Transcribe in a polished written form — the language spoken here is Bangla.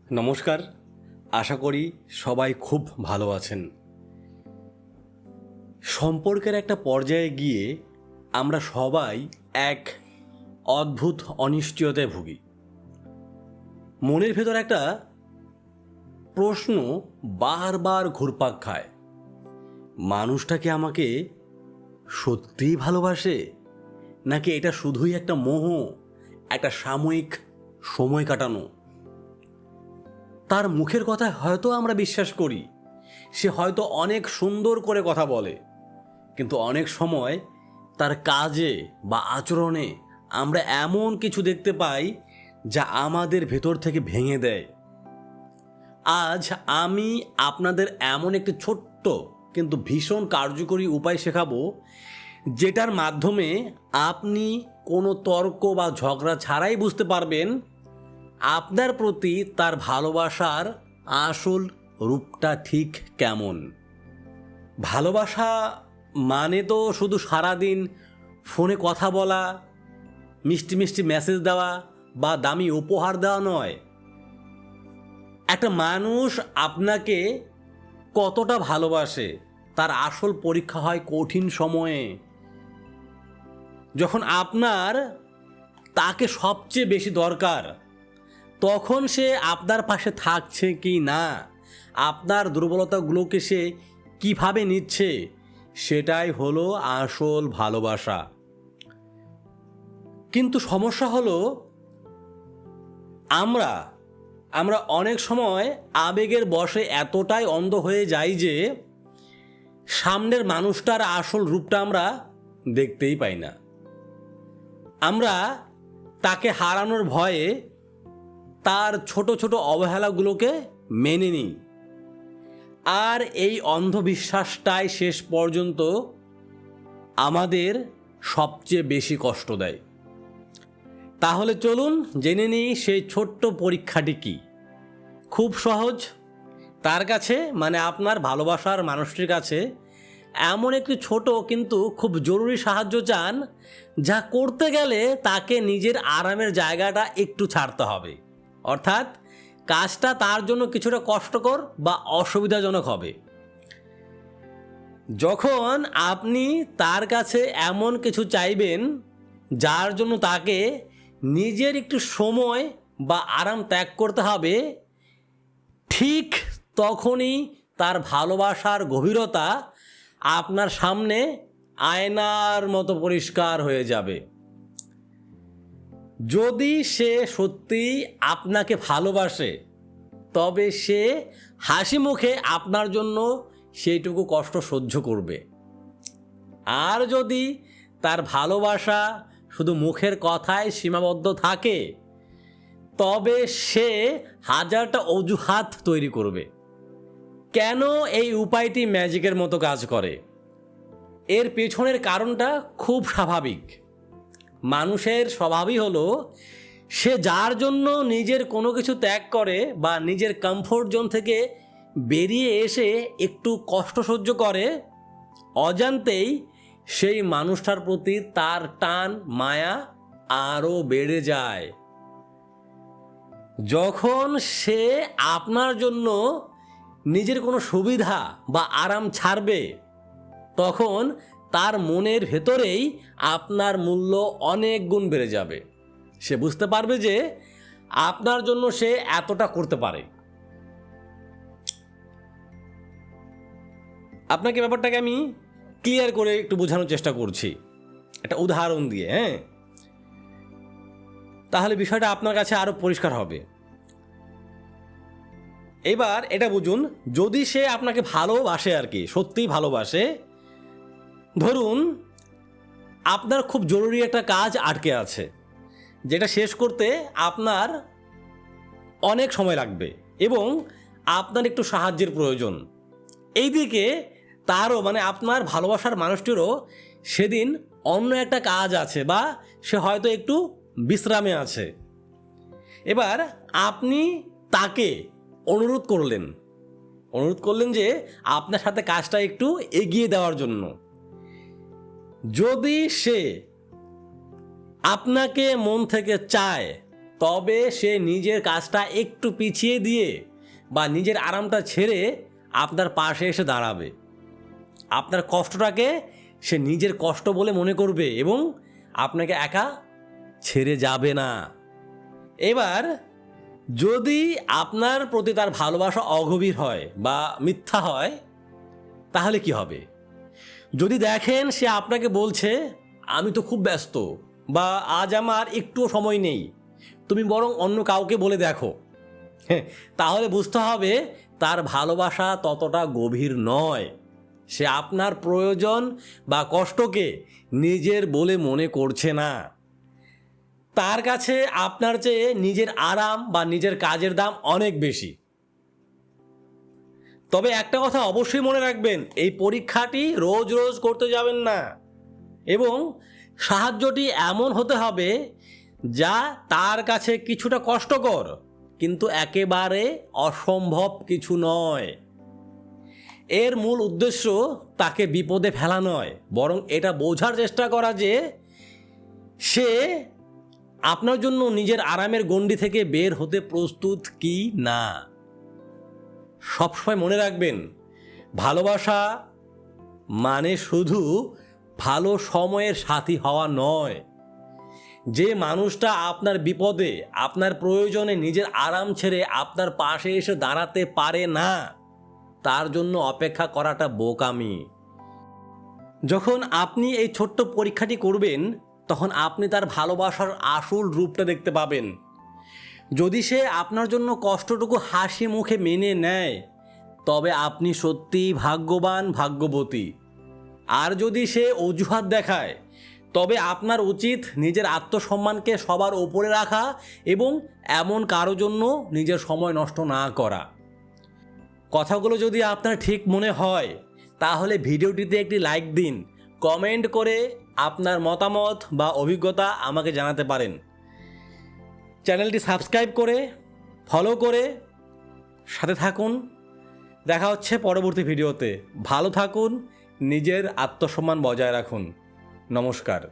নমস্কার, আশা করি সবাই খুব ভালো আছেন। সম্পর্কের একটা পর্যায়ে গিয়ে আমরা সবাই এক অদ্ভুত অনিশ্চয়তায় ভুগি। মনের ভেতর একটা প্রশ্ন বারবার ঘুরপাক খায়, মানুষটা কি আমাকে সত্যিই ভালোবাসে, নাকি এটা শুধুই একটা মোহ, একটা সাময়িক সময় কাটানো। তার মুখের কথা হয়তো আমরা বিশ্বাস করি, সে হয়তো অনেক সুন্দর করে কথা বলে, কিন্তু অনেক সময় তার কাজে বা আচরণে আমরা এমন কিছু দেখতে পাই যা আমাদের ভেতর থেকে ভেঙে দেয়। আজ আমি আপনাদের এমন একটি ছোট্ট কিন্তু ভীষণ কার্যকরী উপায় শেখাবো, যেটার মাধ্যমে আপনি কোনো তর্ক বা ঝগড়া ছাড়াই বুঝতে পারবেন আপনার প্রতি তার ভালোবাসার আসল রূপটা ঠিক কেমন। ভালোবাসা মানে তো শুধু সারাদিন ফোনে কথা বলা, মিষ্টি মিষ্টি মেসেজ দেওয়া বা দামি উপহার দেওয়া নয়। একটা মানুষ আপনাকে কতটা ভালোবাসে তার আসল পরীক্ষা হয় কঠিন সময়ে, যখন আপনার তাকে সবচেয়ে বেশি দরকার। তখন সে আপনার পাশে থাকছে কি না, আপনার দুর্বলতাগুলোকে সে কিভাবে নিচ্ছে, সেটাই হলো আসল ভালোবাসা। কিন্তু সমস্যা হলো আমরা অনেক সময় আবেগের বশে এতটাই অন্ধ হয়ে যাই যে সামনের মানুষটার আসল রূপটা আমরা দেখতেই পাই না। আমরা তাকে হারানোর ভয়ে তার ছোট ছোট অবহেলাগুলোকে মেনে নিই, আর এই অন্ধবিশ্বাসটাই শেষ পর্যন্ত আমাদের সবচেয়ে বেশি কষ্ট দেয়। তাহলে চলুন জেনে নিই সেই ছোট্ট পরীক্ষাটি কি। খুব সহজ। তার কাছে, মানে আপনার ভালোবাসার মানুষটির কাছে এমন একটি ছোট কিন্তু খুব জরুরি সাহায্য চান, যা করতে গেলে তাকে নিজের আরামের জায়গাটা একটু ছাড়তে হবে। অর্থাৎ কাজটা তার জন্য কিছুটা কষ্টকর বা অসুবিধাজনক হবে। যখন আপনি তার কাছে এমন কিছু চাইবেন যার জন্য তাকে নিজের একটু সময় বা আরাম ত্যাগ করতে হবে, ঠিক তখনই তার ভালোবাসার গভীরতা আপনার সামনে আয়নার মতো পরিষ্কার হয়ে যাবে। যদি সে সত্যিই আপনাকে ভালোবাসে, তবে সে হাসি মুখে আপনার জন্য সেইটুকু কষ্ট সহ্য করবে। আর যদি তার ভালোবাসা শুধু মুখের কথায় সীমাবদ্ধ থাকে, তবে সে হাজারটা অজুহাত তৈরি করবে। কেন এই উপায়টি ম্যাজিকের মতো কাজ করে? এর পেছনের কারণটা খুব স্বাভাবিক। মানুষের স্বভাবই হলো, সে যার জন্য নিজের কোনো কিছু ত্যাগ করে বা নিজের কমফোর্ট জোন থেকে বেরিয়ে এসে একটু কষ্ট সহ্য করে, অজান্তেই সেই মানুষটার প্রতি তার টান মায়া আরও বেড়ে যায়। যখন সে আপনার জন্য নিজের কোনো সুবিধা বা আরাম ছাড়বে, তখন তার মনের ভেতরেই আপনার মূল্য অনেক গুণ বেড়ে যাবে। সে বুঝতে পারবে যে আপনার জন্য সে এতটা করতে পারে। আপনাকে ব্যাপারটাকে আমি ক্লিয়ার করে একটু বোঝানোর চেষ্টা করছি একটা উদাহরণ দিয়ে। তাহলে বিষয়টা আপনার কাছে আরো পরিষ্কার হবে। এবার এটা বুঝুন, যদি সে আপনাকে ভালোবাসে, আর কি সত্যিই ভালোবাসে, ধরুন আপনার খুব জরুরি একটা কাজ আটকে আছে, যেটা শেষ করতে আপনার অনেক সময় লাগবে এবং আপনার একটু সাহায্যের প্রয়োজন। এইদিকে তারও, মানে আপনার ভালোবাসার মানুষটিরও সেদিন অন্য একটা কাজ আছে বা সে হয়তো একটু বিশ্রামে আছে। এবার আপনি তাকে অনুরোধ করলেন যে আপনার সাথে কাজটা একটু এগিয়ে দেওয়ার জন্য। যদি সে আপনাকে মন থেকে চায়, তবে সে নিজের কাজটা একটু পিছিয়ে দিয়ে বা নিজের আরামটা ছেড়ে আপনার পাশে এসে দাঁড়াবে। আপনার কষ্টটাকে সে নিজের কষ্ট বলে মনে করবে এবং আপনাকে একা ছেড়ে যাবে না। এবার যদি আপনার প্রতি তার ভালোবাসা অগভীর হয় বা মিথ্যা হয়, তাহলে কি হবে? যদি দেখেন সে আপনাকে বলছে, আমি তো খুব ব্যস্ত, বা আজ আমার একটুও সময় নেই, তুমি বরং অন্য কাউকে বলে দেখো, তাহলে বুঝতে হবে তার ভালোবাসা ততটা গভীর নয়। সে আপনার প্রয়োজন বা কষ্টকে নিজের বলে মনে করছে না। তার কাছে আপনার চেয়ে নিজের আরাম বা নিজের কাজের দাম অনেক বেশি। তবে একটা কথা অবশ্যই মনে রাখবেন, এই পরীক্ষাটি রোজ রোজ করতে যাবেন না, এবং সাহায্যটি এমন হতে হবে যা তার কাছে কিছুটা কষ্টকর কিন্তু একেবারে অসম্ভব কিছু নয়। এর মূল উদ্দেশ্য তাকে বিপদে ফেলা নয়, বরং এটা বোঝার চেষ্টা করা যে সে আপনার জন্য নিজের আরামের গণ্ডি থেকে বের হতে প্রস্তুত কি না। সবসময় মনে রাখবেন, ভালোবাসা মানে শুধু ভালো সময়ের সাথী হওয়া নয়। যে মানুষটা আপনার বিপদে, আপনার প্রয়োজনে নিজের আরাম ছেড়ে আপনার পাশে এসে দাঁড়াতে পারে না, তার জন্য অপেক্ষা করাটা বোকামি। যখন আপনি এই ছোট্ট পরীক্ষাটি করবেন, তখন আপনি তার ভালোবাসার আসল রূপটা দেখতে পাবেন। যদি সে আপনার জন্য কষ্টটুকু হাসি মুখে মেনে নেয়, তবে আপনি সত্যিই ভাগ্যবান, ভাগ্যবতী। আর যদি সে অজুহাত দেখায়, তবে আপনার উচিত নিজের আত্মসম্মানকে সবার ওপরে রাখা এবং এমন কারো জন্য নিজের সময় নষ্ট না করা। কথাগুলো যদি আপনার ঠিক মনে হয়, তাহলে ভিডিওটিতে একটি লাইক দিন, কমেন্ট করে আপনার মতামত বা অভিজ্ঞতা আমাকে জানাতে পারেন। চ্যানেলটি সাবস্ক্রাইব করে ফলো করে সাথে থাকুন। দেখা হচ্ছে পরবর্তী ভিডিওতে। ভালো থাকুন, নিজের আত্মসম্মান বজায় রাখুন। নমস্কার।